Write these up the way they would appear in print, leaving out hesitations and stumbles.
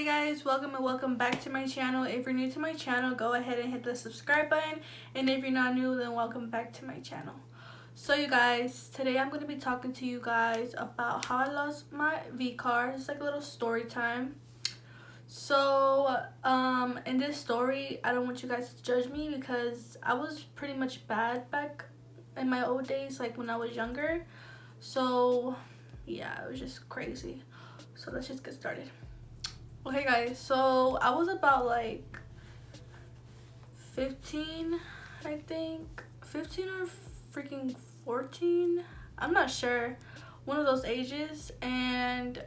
Hey guys, welcome back to my channel. If you're new to my channel, go ahead and hit the subscribe button, and if you're not new, then welcome back to my channel. So you guys, today I'm going to be talking to you guys about how I lost my V card. It's like a little story time. So in this story, I don't want you guys to judge me because I was pretty much bad back in my old days, like when I was younger. So yeah, it was just crazy. So let's just get started. Okay guys, so I was about like 15, I think 15 or freaking 14, I'm not sure, one of those ages, and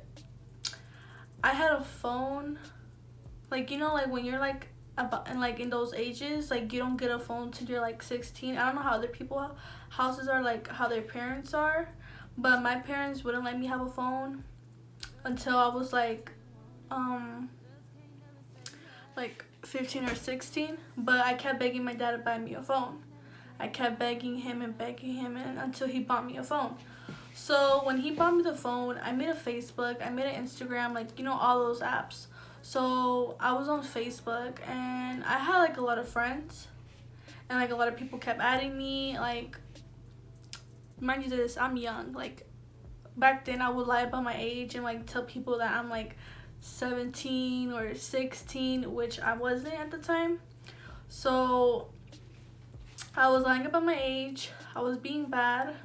I had a phone, like, you know, like when you're like about and like in those ages, like you don't get a phone till you're like 16. I don't know how other people houses are, like how their parents are, but my parents wouldn't let me have a phone until I was like 15 or 16, but I kept begging my dad to buy me a phone. I kept begging him and until he bought me a phone. So when he bought me the phone, I made a Facebook, I made an Instagram, like, you know, all those apps. So I was on Facebook and I had like a lot of friends, and like a lot of people kept adding me. Like, mind you this, I'm young. Like back then I would lie about my age and like tell people that I'm like 17 or 16, which I wasn't at the time. So I was lying about my age, I was being bad.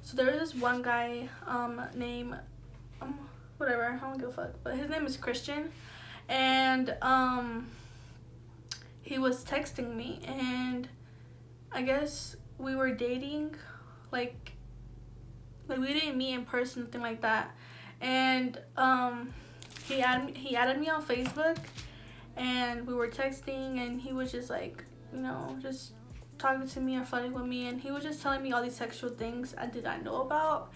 So there was this one guy named whatever, I don't give a fuck, but his name is Christian, and he was texting me, and I guess we were dating, like we didn't meet in person, nothing like that. And he added me on Facebook, and we were texting, and he was just like, you know, just talking to me or flirting with me, and he was just telling me all these sexual things I did not know about.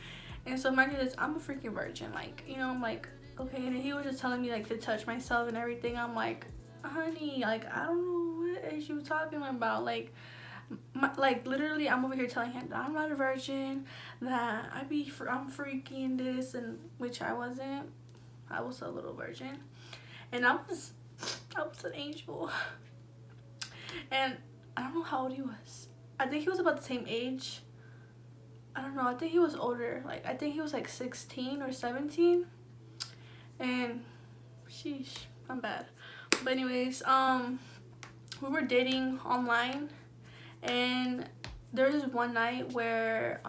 And so mind you this, I'm a freaking virgin, like, you know, I'm like, okay. And he was just telling me like to touch myself and everything. I'm like, honey, like, I don't know what is you talking about, like like literally I'm over here telling him that I'm not a virgin, that I'm freaky and this, and which I wasn't. I was a little virgin, and I was an angel. And I don't know how old he was. I think he was about the same age. I don't know, I think he was older. Like, I think he was like 16 or 17. And sheesh, I'm bad. But anyways, we were dating online, and there was one night where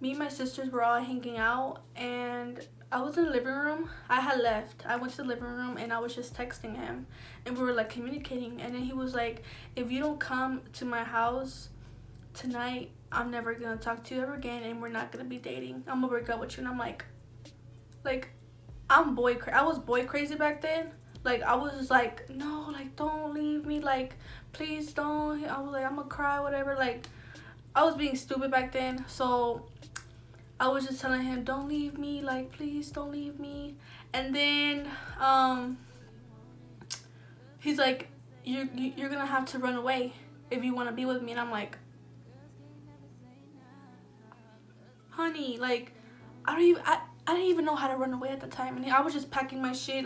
me and my sisters were all hanging out, and I was in the living room. I had left. I went to the living room, and I was just texting him, and we were like communicating. And then he was like, if you don't come to my house tonight, I'm never gonna talk to you ever again, and we're not gonna be dating. I'm gonna break up with you. And I'm like I was boy crazy back then. Like, I was just like, no, like, don't leave me, like, please don't. I was like, I'm gonna cry, whatever. Like, I was being stupid back then. So I was just telling him, don't leave me, like, please don't leave me. And then he's like, you're gonna have to run away if you want to be with me. And I'm like, honey, like, I didn't even know how to run away at the time. And I was just packing my shit,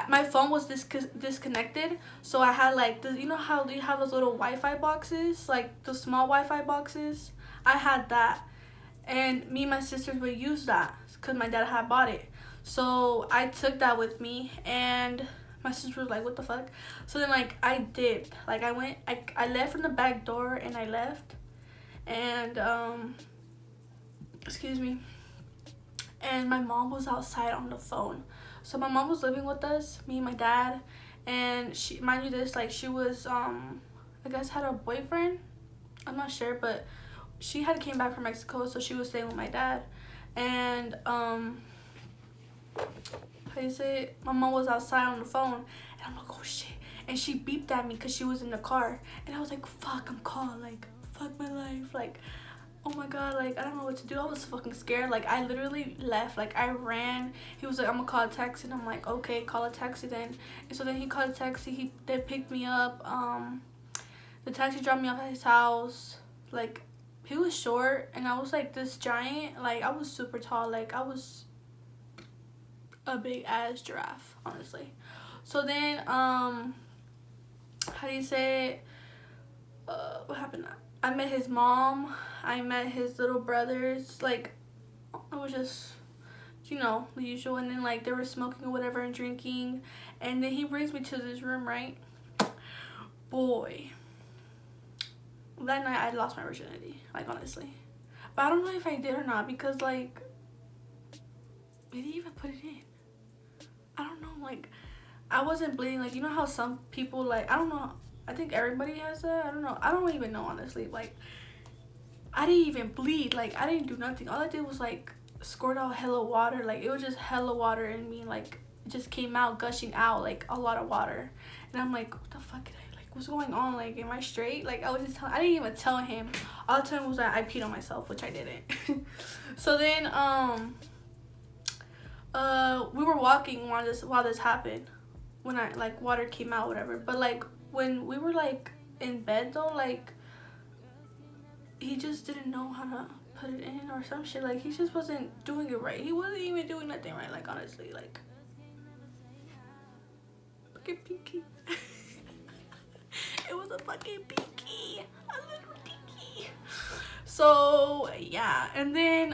my phone was disconnected, so I had like you know how you have those little Wi-Fi boxes, like the small Wi-Fi boxes. I had that, and me and my sisters would use that because my dad had bought it. So I took that with me, and my sister was like, what the fuck? So then, like, I did, like, I left from the back door, and I left, and excuse me, and my mom was outside on the phone. So my mom was living with us, me and my dad, and she, mind you this, like, she was I guess had a boyfriend, I'm not sure, but she had came back from Mexico, so she was staying with my dad. And how you say it? My mom was outside on the phone, and I'm like, oh shit, and she beeped at me because she was in the car, and I was like, fuck, I'm caught, like, fuck my life, like, oh my god, like, I don't know what to do. I was fucking scared. Like, I literally left. Like, I ran. He was like, I'm gonna call a taxi, and I'm like, okay, call a taxi then. And so then he called a taxi. They picked me up. The taxi dropped me off at his house. Like, he was short, and I was like this giant. Like, I was super tall. Like, I was a big ass giraffe, honestly. So then, how do you say it? What happened? I met his mom. I met his little brothers. Like, it was just, you know, the usual. And then, like, they were smoking or whatever and drinking. And then he brings me to this room, right? Boy, that night I lost my virginity. Like, honestly. But I don't know if I did or not because, like, we didn't even put it in. I don't know. Like, I wasn't bleeding. Like, you know how some people, like, I don't know. I think everybody has that. I don't know. I don't even know, honestly. Like, I didn't even bleed. Like, I didn't do nothing. All I did was, like, squirt out hella water. Like, it was just hella water in me. Like, it just came out, gushing out, like, a lot of water. And I'm like, what the fuck did I, like, what's going on? Like, am I straight? Like, I didn't even tell him. All I told him was that I peed on myself, which I didn't. So then, we were walking while this happened. When like, water came out, whatever. But, like, when we were, like, in bed, though, like, he just didn't know how to put it in or some shit. Like, he just wasn't doing it right. He wasn't even doing nothing right, like, honestly. Like, fucking pinky. It was a fucking pinky. A little pinky. So, yeah. And then,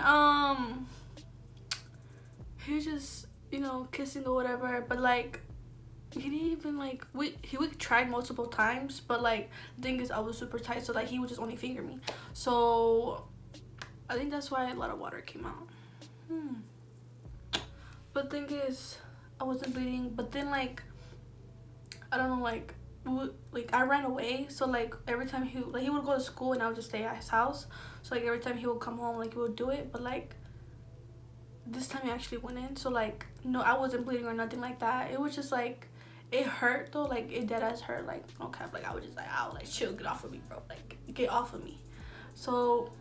he was just, you know, kissing or whatever. But, like, he didn't even, like, we tried multiple times, but, like, the thing is I was super tight, so, like, he would just only finger me. So I think that's why a lot of water came out. But the thing is, I wasn't bleeding. But then, like, I don't know, like, I ran away. So, like, every time he would go to school and I would just stay at his house. So, like, every time he would come home, like, he would do it. But, like, this time he actually went in. So, like, no, I wasn't bleeding or nothing like that. It was just, like, it hurt, though. Like, it dead ass hurt. Like, no cap. Like, I was just like, ow, like, chill, get off of me, bro. Like, get off of me. So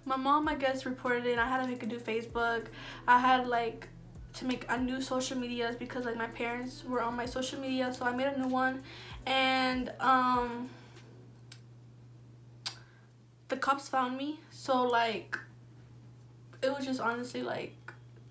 my mom, I guess, reported it. I had to make a new Facebook. I had, like, to make a new social medias because, like, my parents were on my social media. So I made a new one. And the cops found me. So, like, it was just honestly, like,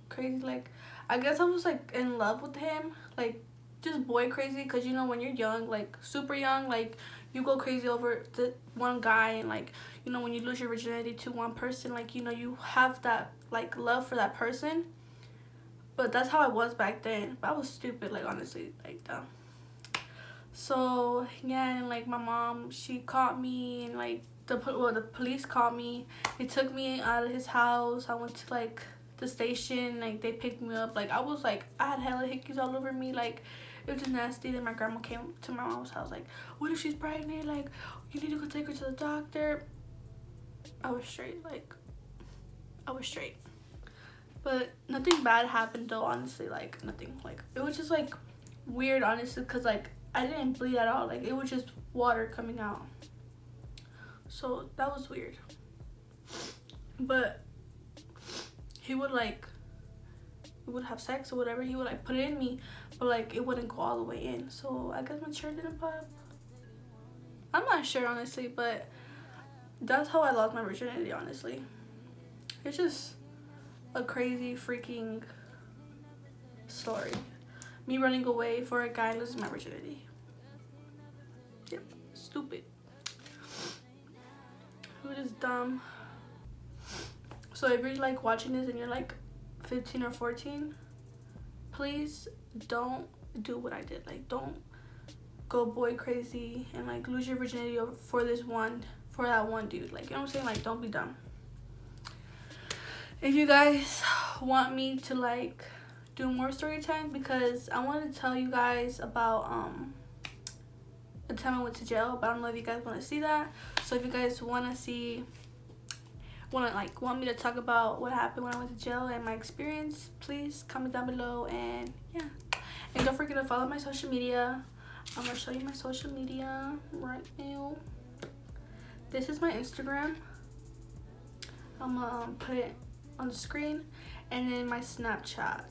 crazy. Like, I guess I was, like, in love with him. Like, just boy crazy. Because, you know, when you're young, like, super young, like, you go crazy over the one guy. And, like, you know, when you lose your virginity to one person, like, you know, you have that, like, love for that person. But that's how I was back then. But I was stupid, like, honestly, like, dumb. So, yeah, and, like, my mom, she caught me. And, like, the police caught me. They took me out of his house. I went to, like, the station. Like, they picked me up. Like, I was, like, I had hella hickeys all over me. Like, it was just nasty. Then my grandma came to my mom's house, like, what if she's pregnant? Like, you need to go take her to the doctor. I was straight. Like, I was straight. But nothing bad happened, though, honestly. Like, nothing. Like, it was just, like, weird, honestly, because, like, I didn't bleed at all. Like, it was just water coming out. So that was weird. But he would, like, we would have sex or whatever. He would, like, put it in me, but, like, it wouldn't go all the way in. So I guess my shirt didn't pop. I'm not sure, honestly, but that's how I lost my virginity, honestly. It's just a crazy freaking story. Me running away for a guy losing my virginity. Yep, stupid. It is dumb. So if you're, like, watching this and you're, like, 15 or 14, please don't do what I did. Like, don't go boy crazy and, like, lose your virginity for that one dude. Like, you know what I'm saying? Like, don't be dumb. If you guys want me to, like, do more story time, because I want to tell you guys about the time I went to jail, but I don't know if you guys want to see that. So if you guys want me to talk about what happened when I went to jail and my experience, please comment down below. And yeah, and don't forget to follow my social media. I'm gonna show you my social media right now. This is my Instagram. I'm gonna put it on the screen, and then my Snapchat.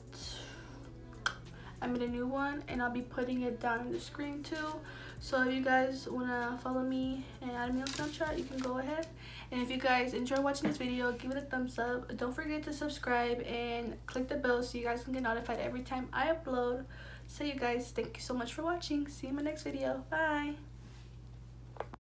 I made a new one, and I'll be putting it down on the screen too. So if you guys wanna follow me and add me on Snapchat, you can go ahead. And if you guys enjoy watching this video, give it a thumbs up. Don't forget to subscribe and click the bell so you guys can get notified every time I upload. So you guys, thank you so much for watching. See you in my next video. Bye.